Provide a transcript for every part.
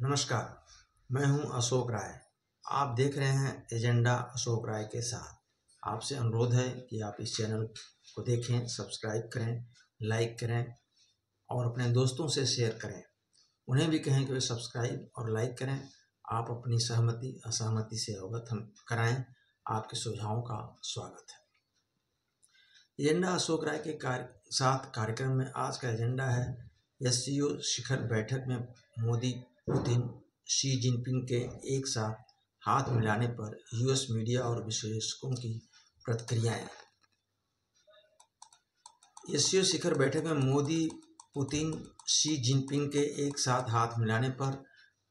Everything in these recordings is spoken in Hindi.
नमस्कार, मैं हूं अशोक राय। आप देख रहे हैं एजेंडा अशोक राय के साथ। आपसे अनुरोध है कि आप इस चैनल को देखें, सब्सक्राइब करें, लाइक करें और अपने दोस्तों से शेयर करें। उन्हें भी कहें कि वे सब्सक्राइब और लाइक करें। आप अपनी सहमति असहमति से अवगत हम कराएं। आपके सुझावों का स्वागत है। एजेंडा अशोक राय के साथ कार्यक्रम में आज का एजेंडा है एससीओ शिखर बैठक में मोदी, पुतिन, शी जिनपिंग के एक साथ हाथ मिलाने पर यूएस मीडिया और विश्लेषकों की प्रतिक्रियाएं। एससीओ शिखर बैठक में मोदी, पुतिन, शी जिनपिंग के एक साथ हाथ मिलाने पर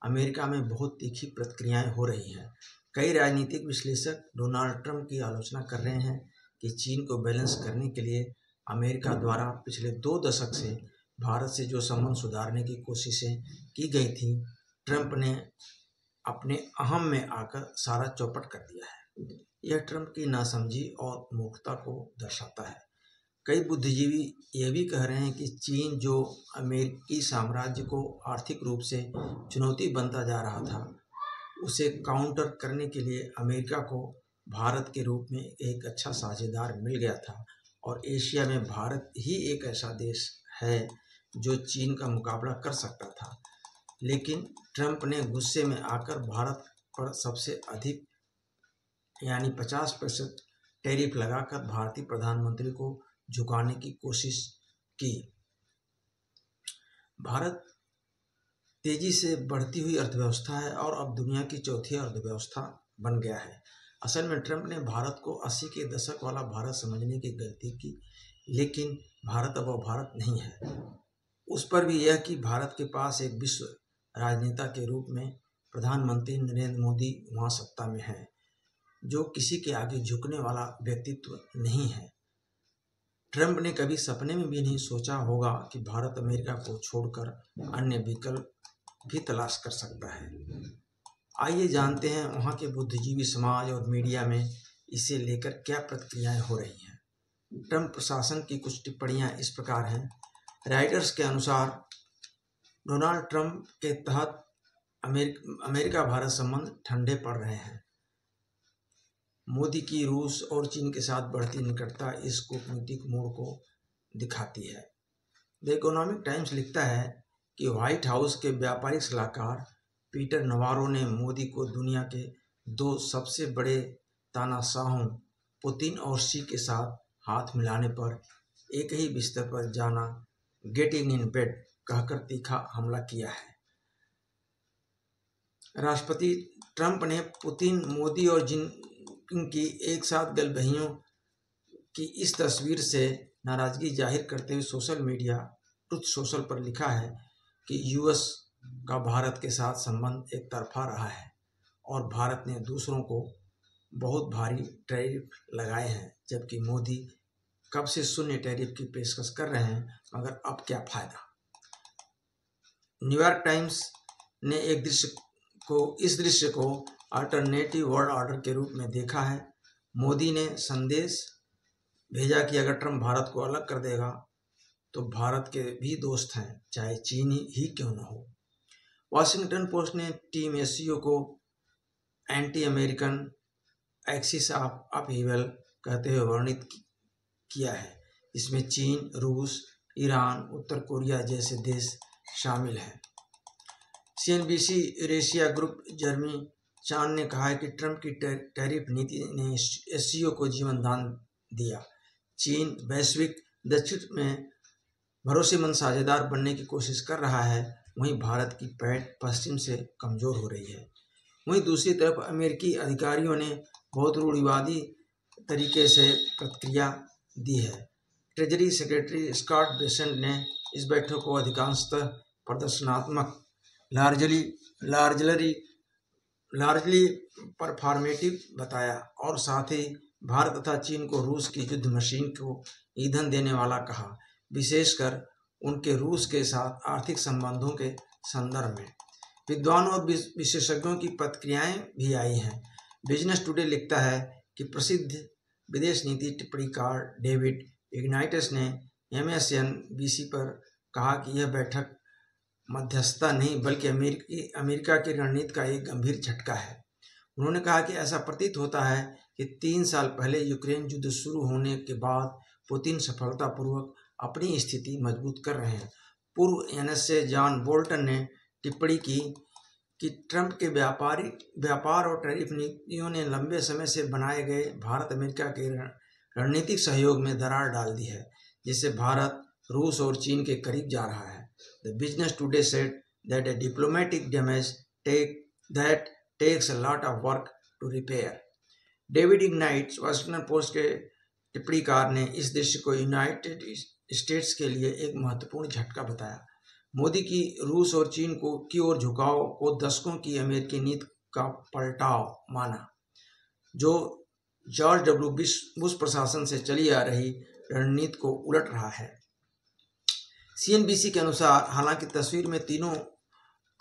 अमेरिका में बहुत तीखी प्रतिक्रियाएं हो रही हैं। कई राजनीतिक विश्लेषक डोनाल्ड ट्रंप की आलोचना कर रहे हैं कि चीन को बैलेंस करने के लिए अमेरिका द्वारा पिछले 2 दशक से भारत से जो संबंध सुधारने की कोशिशें की गई थी, ट्रंप ने अपने अहम में आकर सारा चौपट कर दिया है। यह ट्रंप की नासमझी और मूर्खता को दर्शाता है। कई बुद्धिजीवी यह भी कह रहे हैं कि चीन, जो अमेरिकी साम्राज्य को आर्थिक रूप से चुनौती बनता जा रहा था, उसे काउंटर करने के लिए अमेरिका को भारत के रूप में एक अच्छा साझेदार मिल गया था और एशिया में भारत ही एक ऐसा देश है जो चीन का मुकाबला कर सकता था। लेकिन ट्रंप ने गुस्से में आकर भारत पर सबसे अधिक यानी 50% टैरिफ लगाकर भारतीय प्रधानमंत्री को झुकाने की कोशिश की। भारत तेजी से बढ़ती हुई अर्थव्यवस्था है और अब दुनिया की चौथी अर्थव्यवस्था बन गया है। असल में ट्रंप ने भारत को 80 के दशक वाला भारत समझने की गलती की, लेकिन भारत अब वो भारत नहीं है। उस पर भी यह कि भारत के पास एक विश्व राजनेता के रूप में प्रधानमंत्री नरेंद्र मोदी वहाँ सत्ता में है, जो किसी के आगे झुकने वाला व्यक्तित्व नहीं है। ट्रंप ने कभी सपने में भी नहीं सोचा होगा कि भारत अमेरिका को छोड़कर अन्य विकल्प भी तलाश कर सकता है। आइए जानते हैं वहाँ के बुद्धिजीवी समाज और मीडिया में इसे लेकर क्या प्रतिक्रियाएं हो रही हैं। ट्रंप प्रशासन की कुछ टिप्पणियां इस प्रकार हैं। राइटर्स के अनुसार डोनाल्ड ट्रंप के तहत अमेरिका भारत संबंध ठंडे पड़ रहे हैं। मोदी की रूस और चीन के साथ बढ़ती निकटता इस कूटनीतिक मोड़ को दिखाती है। द इकोनॉमिक टाइम्स लिखता है कि व्हाइट हाउस के व्यापारिक सलाहकार पीटर नवारो ने मोदी को दुनिया के 2 सबसे बड़े तानाशाहों पुतिन और शी के साथ हाथ मिलाने पर एक ही बिस्तर पर जाना, गेटिंग इन बेड कहकर तीखा हमला किया है। राष्ट्रपति ट्रंप ने पुतिन, मोदी और जिनपिंग की एक साथ गलबहियों की इस तस्वीर से नाराजगी जाहिर करते हुए सोशल मीडिया ट्रुथ सोशल पर लिखा है कि यूएस का भारत के साथ संबंध एक तरफा रहा है और भारत ने दूसरों को बहुत भारी टैरिफ लगाए हैं, जबकि मोदी कब से शून्य टैरिफ की पेशकश कर रहे हैं, मगर अब क्या फायदा। न्यूयॉर्क टाइम्स ने इस दृश्य को अल्टरनेटिव वर्ल्ड ऑर्डर के रूप में देखा है। मोदी ने संदेश भेजा कि अगर ट्रंप भारत को अलग कर देगा तो भारत के भी दोस्त हैं, चाहे चीन ही क्यों न हो। वॉशिंगटन पोस्ट ने टीम एससीओ को anti American axis of upheaval कहते हुए वर्णित किया है। इसमें चीन, रूस, ईरान, उत्तर कोरिया जैसे देश शामिल हैं। सीएनबीसी यूरेशिया ग्रुप जर्मी चान ने कहा है कि ट्रंप की टैरिफ नीति ने एससीओ को जीवन दान दिया। चीन वैश्विक दक्षिण में भरोसेमंद साझेदार बनने की कोशिश कर रहा है, वहीं भारत की पैठ पश्चिम से कमजोर हो रही है। वहीं दूसरी तरफ अमेरिकी अधिकारियों ने बहुत रूढ़िवादी तरीके से प्रतिक्रिया दी है। ट्रेजरी सेक्रेटरी स्कॉट बेसेंट ने इस बैठक को अधिकांशतः प्रदर्शनात्मक, लार्जली परफॉर्मेटिव बताया और साथ ही भारत तथा चीन को रूस की युद्ध मशीन को ईंधन देने वाला कहा, विशेषकर उनके रूस के साथ आर्थिक संबंधों के संदर्भ में। विद्वानों और विशेषज्ञों की प्रतिक्रियाएं भी आई हैं। बिजनेस टुडे लिखता है कि प्रसिद्ध विदेश नीति टिप्पणीकार डेविड इग्नाइटस ने MSNBC पर कहा कि यह बैठक मध्यस्थता नहीं बल्कि अमेरिका की रणनीति का एक गंभीर झटका है। उन्होंने कहा कि ऐसा प्रतीत होता है कि 3 साल पहले यूक्रेन युद्ध शुरू होने के बाद पुतिन सफलतापूर्वक अपनी स्थिति मजबूत कर रहे हैं। पूर्व एनएसए जॉन बोल्टन ने टिप्पणी की कि ट्रंप के व्यापार और टैरिफ नीतियों ने लंबे समय से बनाए गए भारत अमेरिका के रणनीतिक सहयोग में दरार डाल दी है, जिससे भारत रूस और चीन के करीब जा रहा है। The business today said that a diplomatic damage takes a lot of work to repair. David ignites Washington post के टिप्पणीकार ने इस दृश्य को यूनाइटेड स्टेट्स के लिए एक महत्वपूर्ण झटका बताया। मोदी की रूस और चीन की ओर झुकाव को दशकों की अमेरिकी नीति का पलटाव माना, जो जॉर्ज डब्ल्यू बुश प्रशासन से चली आ रही रणनीति को उलट रहा है। सीएनबीसी के अनुसार हालांकि तस्वीर में तीनों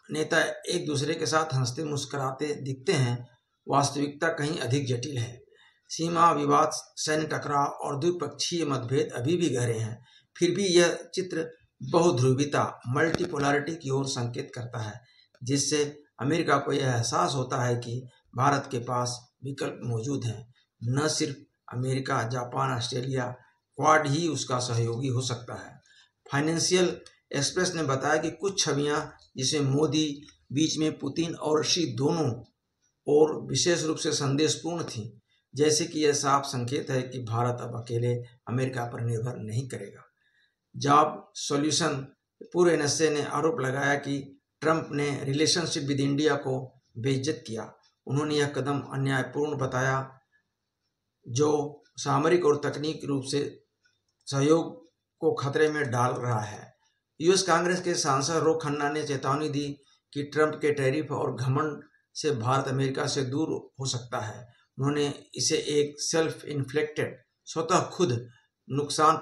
नेता एक दूसरे के साथ हंसते मुस्कुराते दिखते हैं, वास्तविकता कहीं अधिक जटिल है। सीमा विवाद, सैन्य टकराव और द्विपक्षीय मतभेद अभी भी गहरे हैं। फिर भी यह चित्र बहुध्रुवीता, मल्टीपोलैरिटी की ओर संकेत करता है, जिससे अमेरिका को यह एहसास होता है कि भारत के पास विकल्प मौजूद हैं। न सिर्फ अमेरिका, जापान, ऑस्ट्रेलिया, क्वाड ही उसका सहयोगी हो सकता है। फाइनेंशियल एक्सप्रेस ने बताया कि कुछ छवियां जिसमें मोदी बीच में पुतिन और शी दोनों और विशेष रूप से संदेशपूर्ण थी, जैसे कि यह साफ संकेत है कि भारत अब अकेले अमेरिका पर निर्भर नहीं करेगा। जॉब सॉल्यूशन पूर्व एनएसए ने आरोप लगाया कि ट्रंप ने रिलेशनशिप विद इंडिया को बेइज्जत किया। उन्होंने यह कदम अन्यायपूर्ण बताया, जो सामरिक और तकनीकी रूप से सहयोग को खतरे में डाल रहा है। यूएस कांग्रेस के सांसद रो खन्ना ने चेतावनी दी कि ट्रंप के टैरिफ और घमंड से भारत अमेरिका से दूर हो सकता है। उन्होंने इसे एक सेल्फ इन्फ्लिक्टेड, स्वतः खुद नुकसान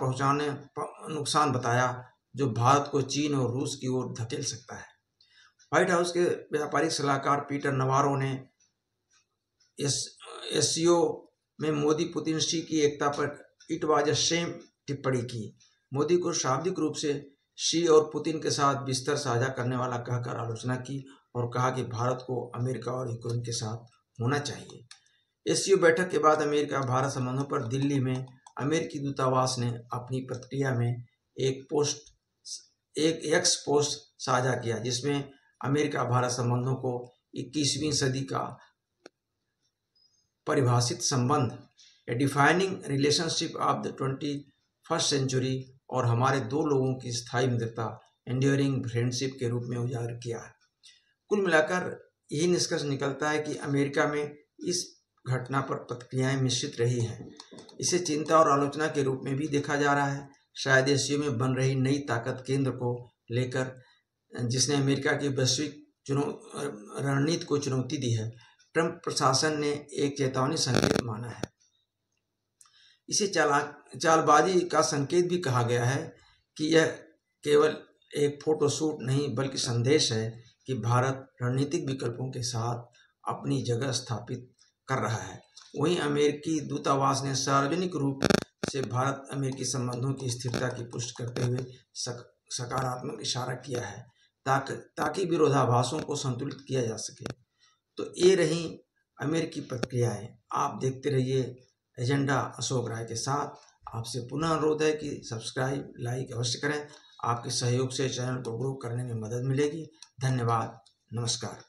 बताया, जो भारत को चीन और रूस की ओर धकेल सकता है। व्हाइट हाउस के व्यापारिक सलाहकार पीटर नवारो ने एससीओ में मोदी पुतिन शी की एकता पर इट वाज अ शेम टिप्पणी की। मोदी को शाब्दिक रूप से शी और पुतिन के साथ बिस्तर साझा करने वाला कहकर आलोचना की और कहा कि भारत को अमेरिका और यूक्रेन के साथ होना चाहिए। एससीओ बैठक के बाद अमेरिका भारत संबंधों पर दिल्ली में अमेरिकी दूतावास ने अपनी प्रतिक्रिया में एक एक्स पोस्ट साझा किया, जिसमें अमेरिका भारत संबंधों को 21वीं सदी का परिभाषित संबंध, a defining relationship of the 21st century, और हमारे दो लोगों की स्थायी मित्रता, एंड्योरिंग फ्रेंडशिप के रूप में उजागर किया है। कुल मिलाकर यही निष्कर्ष निकलता है कि अमेरिका में इस घटना पर प्रतिक्रियाएं मिश्रित रही हैं। इसे चिंता और आलोचना के रूप में भी देखा जा रहा है, शायद एशिया में बन रही नई ताकत केंद्र को लेकर, जिसने अमेरिका की वैश्विक रणनीति को चुनौती दी है। ट्रंप प्रशासन ने एक चेतावनी संकेत माना है। इसे चालबाजी का संकेत भी कहा गया है कि यह केवल एक फोटोशूट नहीं बल्कि संदेश है कि भारत रणनीतिक विकल्पों के साथ अपनी जगह स्थापित कर रहा है। वहीं अमेरिकी दूतावास ने सार्वजनिक रूप से भारत अमेरिकी संबंधों की स्थिरता की पुष्टि करते हुए सकारात्मक इशारा किया है, ताकि विरोधाभासों को संतुलित किया जा सके। तो ये रही अमेरिकी प्रतिक्रियाएं। आप देखते रहिए एजेंडा अशोक राय के साथ। आपसे पुनः अनुरोध है कि सब्सक्राइब, लाइक अवश्य करें। आपके सहयोग से चैनल को ग्रो करने में मदद मिलेगी। धन्यवाद। नमस्कार।